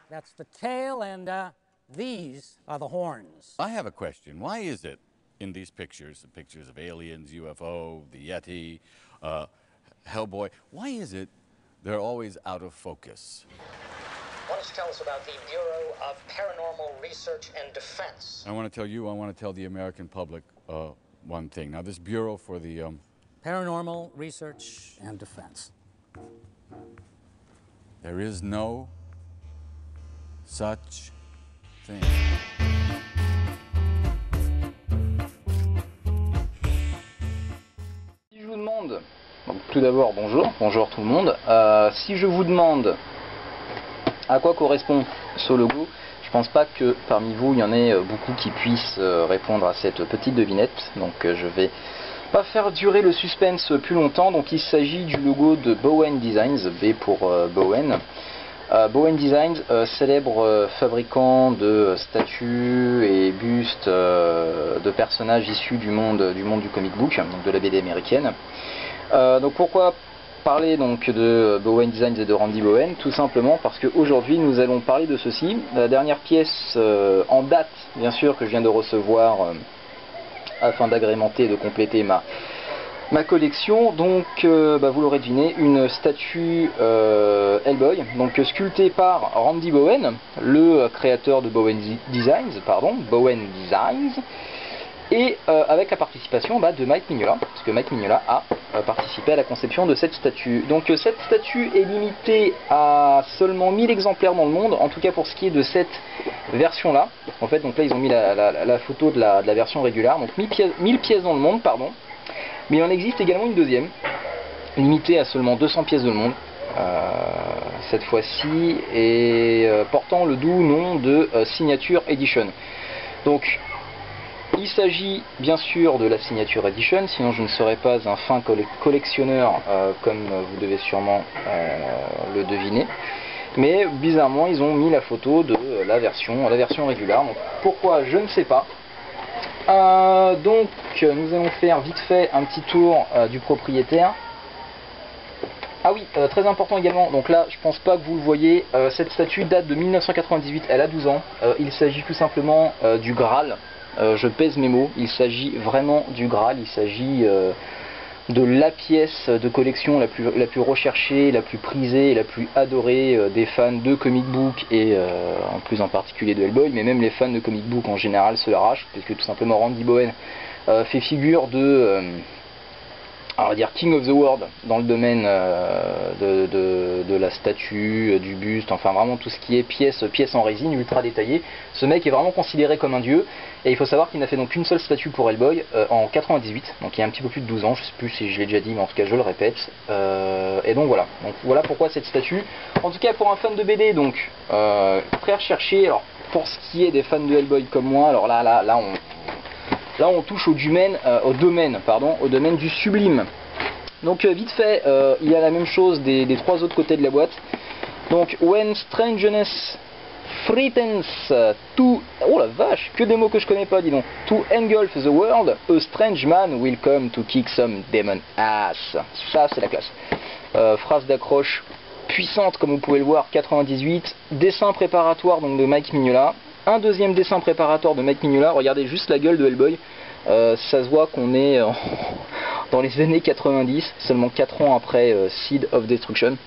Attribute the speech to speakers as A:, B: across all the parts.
A: That's the tail, and these are the horns.
B: I have a question. Why is it in these pictures, the pictures of aliens, UFO, the Yeti, Hellboy, why is it they're always out of focus?
C: Why don't you tell us about the Bureau of Paranormal Research and Defense?
B: I want to tell the American public one thing. Now, this Bureau for the
A: Paranormal Research and Defense.
B: There is no such thing.
D: Si je vous demande, donc tout d'abord bonjour tout le monde, si je vous demande à quoi correspond ce logo, je pense pas que parmi vous il y en ait beaucoup qui puissent répondre à cette petite devinette, donc je vais pas faire durer le suspense plus longtemps. Donc il s'agit du logo de Bowen Designs, B pour Bowen. Bowen Designs, célèbre fabricant de statues et bustes de personnages issus du monde du comic book, donc de la BD américaine. Donc pourquoi parler donc de Bowen Designs et de Randy Bowen? Tout simplement parce qu'aujourd'hui nous allons parler de ceci. La dernière pièce en date, bien sûr, que je viens de recevoir afin d'agrémenter et de compléter ma collection, donc vous l'aurez deviné, une statue Hellboy, donc sculptée par Randy Bowen, le créateur de Bowen Designs, et avec la participation de Mike Mignola, parce que Mike Mignola a participé à la conception de cette statue. Donc cette statue est limitée à seulement 1000 exemplaires dans le monde, en tout cas pour ce qui est de cette version là. En fait, donc là ils ont mis la photo de la version régulière, donc 1000 pièces dans le monde, pardon. Mais il en existe également une deuxième, limitée à seulement 200 pièces dans le monde, cette fois-ci, et portant le doux nom de Signature Edition. Donc il s'agit bien sûr de la Signature Edition, sinon je ne serais pas un fin collectionneur comme vous devez sûrement le deviner. Mais bizarrement ils ont mis la photo de la version régulière. Donc pourquoi, je ne sais pas. Donc nous allons faire vite fait un petit tour du propriétaire. Ah oui, très important également, donc là je pense pas que vous le voyez, cette statue date de 1998, elle a 12 ans. Il s'agit tout simplement du Graal. Je pèse mes mots, il s'agit vraiment du Graal, il s'agit de la pièce de collection la plus recherchée, la plus prisée et la plus adorée des fans de comic book et en plus en particulier de Hellboy, mais même les fans de comic book en général se l'arrachent, parce que tout simplement Randy Bowen fait figure de on va dire King of the World dans le domaine de la statue, du buste, enfin vraiment tout ce qui est pièce en résine ultra détaillée. Ce mec est vraiment considéré comme un dieu, et il faut savoir qu'il n'a fait donc qu'une seule statue pour Hellboy en 98, donc il y a un petit peu plus de 12 ans, je sais plus si je l'ai déjà dit, mais en tout cas je le répète. Et donc voilà pourquoi cette statue, en tout cas pour un fan de BD, donc très recherché. Alors pour ce qui est des fans de Hellboy comme moi, alors là on touche au domaine du sublime. Donc vite fait, il y a la même chose des trois autres côtés de la boîte. Donc when strangeness threatens to... Oh la vache, que des mots que je connais pas, dis donc. To engulf the world, a strange man will come to kick some demon ass. Ça c'est la classe. Phrase d'accroche puissante comme vous pouvez le voir, 98. Dessin préparatoire donc de Mike Mignola. Un deuxième dessin préparatoire de Mike Mignola, regardez juste la gueule de Hellboy, ça se voit qu'on est dans les années 90, seulement 4 ans après Seed of Destruction.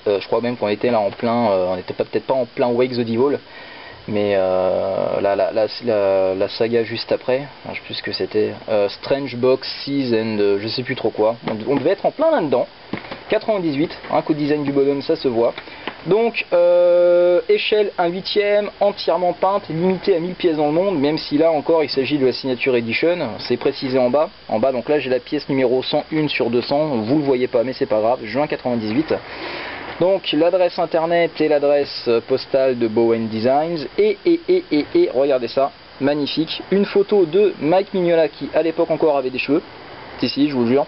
D: Je crois même qu'on était là en plein, on n'était peut-être pas en plein Wake the Devil, mais la saga juste après, je sais plus ce que c'était, Strange Boxes and je sais plus trop quoi, on devait être en plein là-dedans. 98, un coup de design du bonhomme, ça se voit. Donc échelle 1/8, entièrement peinte, limitée à 1000 pièces dans le monde, même si là encore il s'agit de la Signature Edition, c'est précisé en bas, donc là j'ai la pièce numéro 101 sur 200, vous le voyez pas mais c'est pas grave, juin 98. Donc l'adresse internet et l'adresse postale de Bowen Designs, et regardez ça, magnifique, une photo de Mike Mignola qui à l'époque encore avait des cheveux, ici je vous le jure,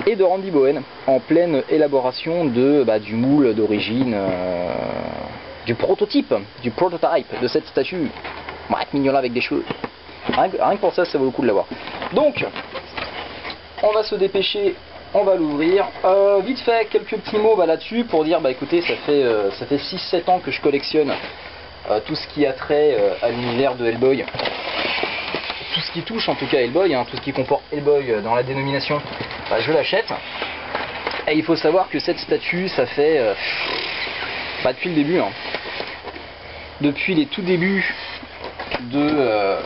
D: et de Randy Bowen en pleine élaboration du moule d'origine, du prototype de cette statue. Mike Mignola avec des cheveux. Rien que pour ça, ça vaut le coup de l'avoir. Donc, on va se dépêcher on va l'ouvrir. Vite fait, quelques petits mots là-dessus pour dire, bah écoutez, ça fait 6-7 ans que je collectionne tout ce qui a trait à l'univers de Hellboy. Tout ce qui touche en tout cas Hellboy, hein, tout ce qui comporte Hellboy dans la dénomination, bah, je l'achète. Et il faut savoir que cette statue, ça fait depuis le début, hein, depuis les tout débuts de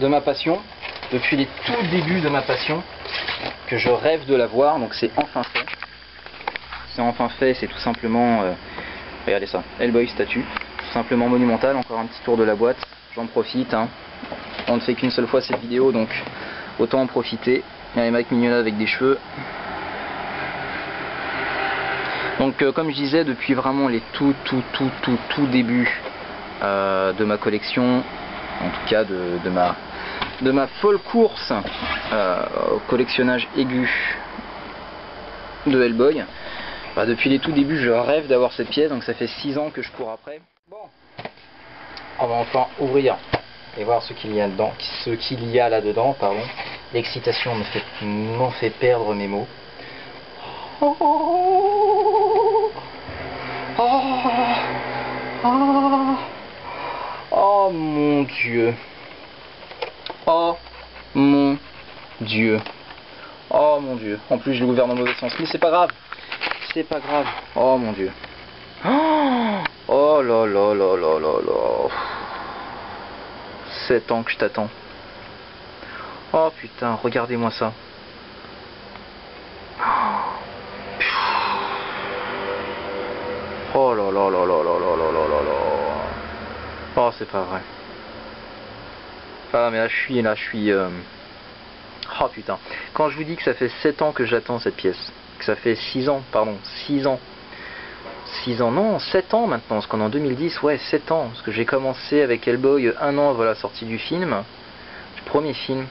D: ma passion, depuis les tout débuts de ma passion, que je rêve de la voir. Donc c'est enfin fait. C'est enfin fait, c'est tout simplement, regardez ça, Hellboy statue, tout simplement monumental. Encore un petit tour de la boîte, j'en profite, hein. On ne fait qu'une seule fois cette vidéo, donc autant en profiter. Il y a Mike Mignola avec des cheveux. Donc comme je disais, depuis vraiment les tout débuts de ma collection, en tout cas de ma folle course au collectionnage aigu de Hellboy, bah, depuis les tout débuts je rêve d'avoir cette pièce, donc ça fait 6 ans que je cours après. Bon, on va enfin ouvrir et voir ce qu'il y a dedans, ce qu'il y a là-dedans, pardon. L'excitation m'en fait perdre mes mots. Oh, oh, oh, oh, oh mon Dieu. Oh mon Dieu. Oh mon Dieu. En plus je l'ai ouvert dans le mauvais sens, mais c'est pas grave. C'est pas grave. Oh mon Dieu. Oh là là là là là là. 7 ans que je t'attends. Oh putain, regardez-moi ça. Oh là là là là là là là là là là. Oh, c'est pas vrai. Ah mais là je suis oh putain. Quand je vous dis que ça fait 7 ans que j'attends cette pièce, que ça fait 6 ans, pardon, 6 ans. 6 ans, non, 7 ans maintenant, parce qu'on est en 2010, ouais, 7 ans. Parce que j'ai commencé avec Hellboy 1 an avant la sortie du film, du premier film.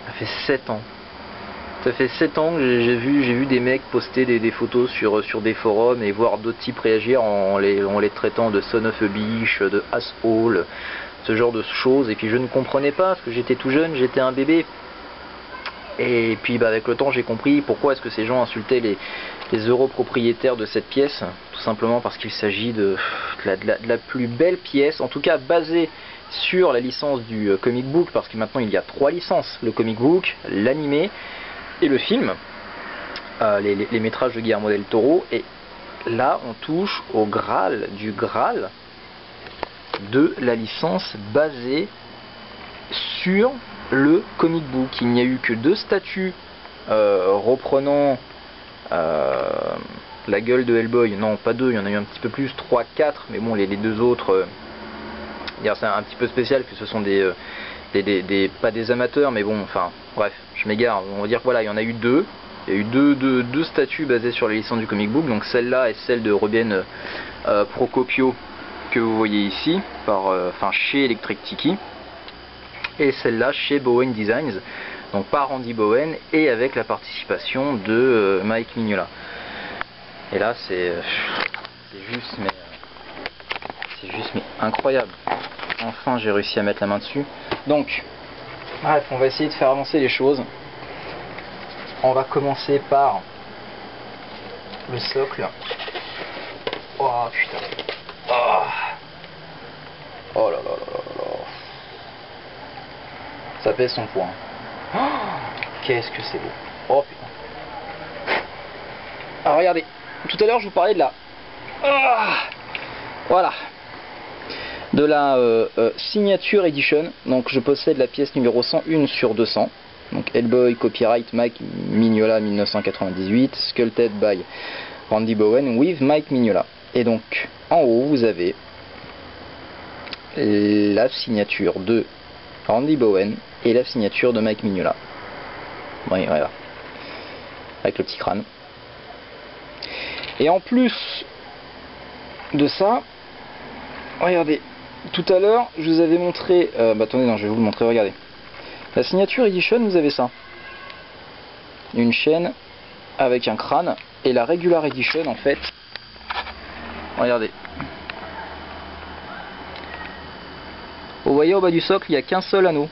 D: Ça fait 7 ans. Ça fait 7 ans que j'ai vu des mecs poster des photos sur des forums et voir d'autres types réagir en les traitant de son of a bitch, de asshole, ce genre de choses. Et puis je ne comprenais pas, parce que j'étais tout jeune, j'étais un bébé. Et puis bah, avec le temps j'ai compris pourquoi est-ce que ces gens insultaient les heureux propriétaires de cette pièce. Tout simplement parce qu'il s'agit de la plus belle pièce, en tout cas basée sur la licence du comic book, parce que maintenant il y a 3 licences, le comic book, l'animé et le film, les métrages de Guillermo del Toro. Et là on touche au Graal du Graal de la licence basée sur le comic book. Il n'y a eu que 2 statues reprenant la gueule de Hellboy. Non, pas 2, il y en a eu un petit peu plus, 3, 4, mais bon, les 2 autres, c'est un petit peu spécial que ce sont pas des amateurs, mais bon, enfin, bref, je m'égare. On va dire que voilà, il y en a eu 2. Il y a eu deux statues basées sur les licences du comic book, donc celle-là et celle de Ruben Procopio que vous voyez ici, chez Electric Tiki, et celle-là chez Bowen Designs, donc par Randy Bowen et avec la participation de Mike Mignola. Et là c'est juste mais incroyable. Enfin j'ai réussi à mettre la main dessus. Donc bref, on va essayer de faire avancer les choses. On va commencer par le socle. Oh putain. Oh là là là là là. Ça pèse son poids. Oh, qu'est-ce que c'est beau. Oh putain. Alors regardez, tout à l'heure je vous parlais de la... voilà. De la Signature Edition. Donc je possède la pièce numéro 101 sur 200. Donc Hellboy, copyright Mike Mignola 1998, sculpted by Randy Bowen with Mike Mignola. Et donc en haut vous avez la signature de Randy Bowen et la signature de Mike Mignola. Oui, voilà. Avec le petit crâne. Et en plus de ça, regardez, tout à l'heure je vous avais montré, attendez, non, je vais vous le montrer, regardez. La Signature Edition, vous avez ça. Une chaîne avec un crâne. Et la Regular Edition, en fait, regardez. Vous voyez au bas du socle, il n'y a qu'un seul anneau.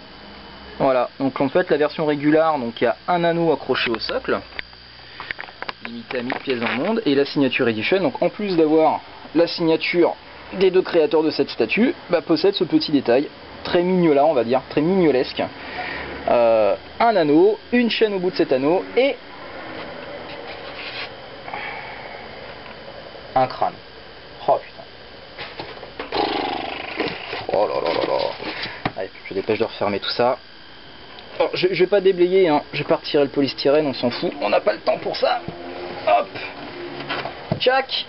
D: Voilà, donc en fait la version régulière, donc il y a un anneau accroché au socle, limité à 1000 pièces dans le monde, et la signature edition, donc en plus d'avoir la signature des deux créateurs de cette statue, possède ce petit détail, très mignola on va dire, très mignolesque. Un anneau, une chaîne au bout de cet anneau, et un crâne. Oh putain. Oh là là là là. Allez, je dépêche de refermer tout ça. Alors, je vais pas déblayer, hein. Je vais pas retirer le polystyrène, on s'en fout. On n'a pas le temps pour ça. Hop. Tchac.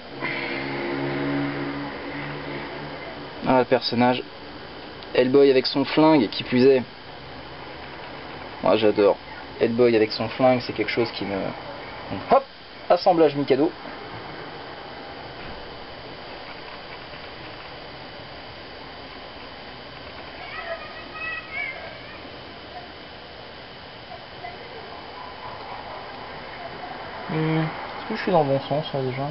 D: Ah, le personnage. Hellboy avec son flingue, qui plus est. Moi, j'adore. Hellboy avec son flingue, c'est quelque chose qui me... Donc, hop. Assemblage Mikado. Est-ce que je suis dans le bon sens là déjà?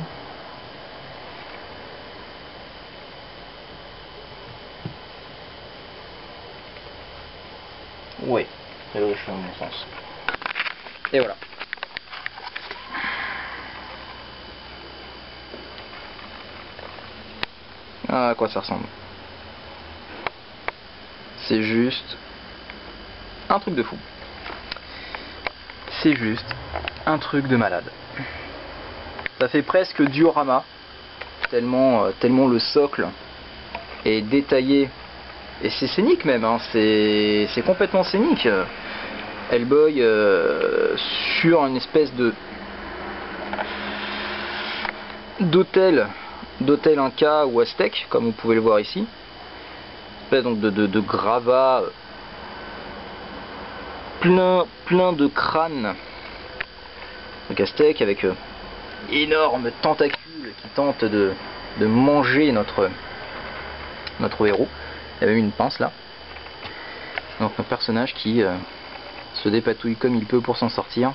D: Oui, je suis dans le bon sens. Et voilà. Ah, à quoi ça ressemble? C'est juste un truc de fou. C'est juste un truc de malade. Ça fait presque diorama, tellement le socle est détaillé, et c'est scénique même, hein, c'est complètement scénique. Hellboy sur une espèce d'hôtel Inca ou aztèque, comme vous pouvez le voir ici, donc de gravats plein de crânes aztèques avec énormes tentacules qui tentent de manger notre héros. Il y a même une pince là. Donc un personnage qui se dépatouille comme il peut pour s'en sortir.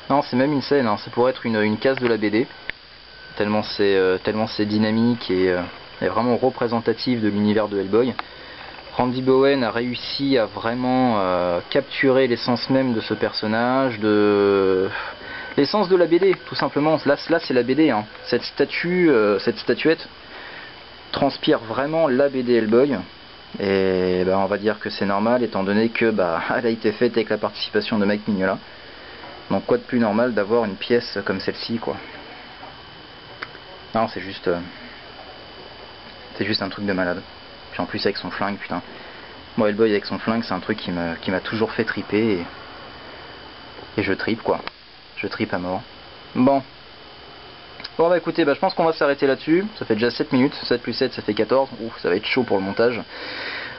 D: Non, c'est même une scène, hein. Ça pourrait être une case de la BD. Tellement c'est dynamique et vraiment représentatif de l'univers de Hellboy. Randy Bowen a réussi à vraiment capturer l'essence même de ce personnage, l'essence de la BD, tout simplement. Là c'est la BD, hein. Cette statuette transpire vraiment la BD Hellboy. Et on va dire que c'est normal, étant donné que elle a été faite avec la participation de Mike Mignola. Donc quoi de plus normal d'avoir une pièce comme celle-ci, quoi. Non, c'est juste un truc de malade. Puis en plus avec son flingue, putain. Moi, Hellboy avec son flingue, c'est un truc qui m'a toujours fait triper. Et je tripe, quoi. Je tripe à mort. Bon, écoutez, je pense qu'on va s'arrêter là-dessus. Ça fait déjà 7 minutes. 7 plus 7, ça fait 14. Ouf, ça va être chaud pour le montage.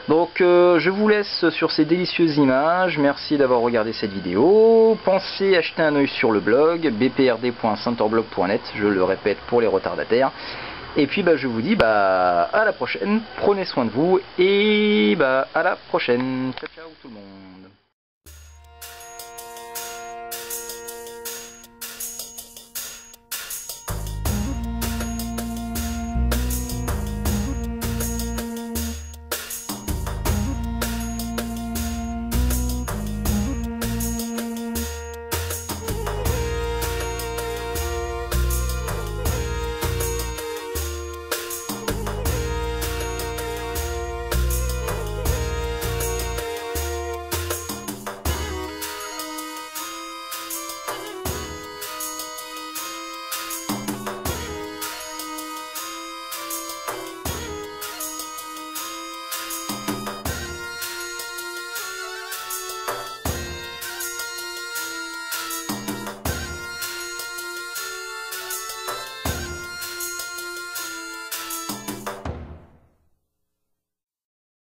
D: Donc, je vous laisse sur ces délicieuses images. Merci d'avoir regardé cette vidéo. Pensez à jeter un oeil sur le blog bprd.centerblog.net. Je le répète pour les retardataires. Et puis je vous dis à la prochaine, prenez soin de vous et à la prochaine. Ciao ciao tout le monde.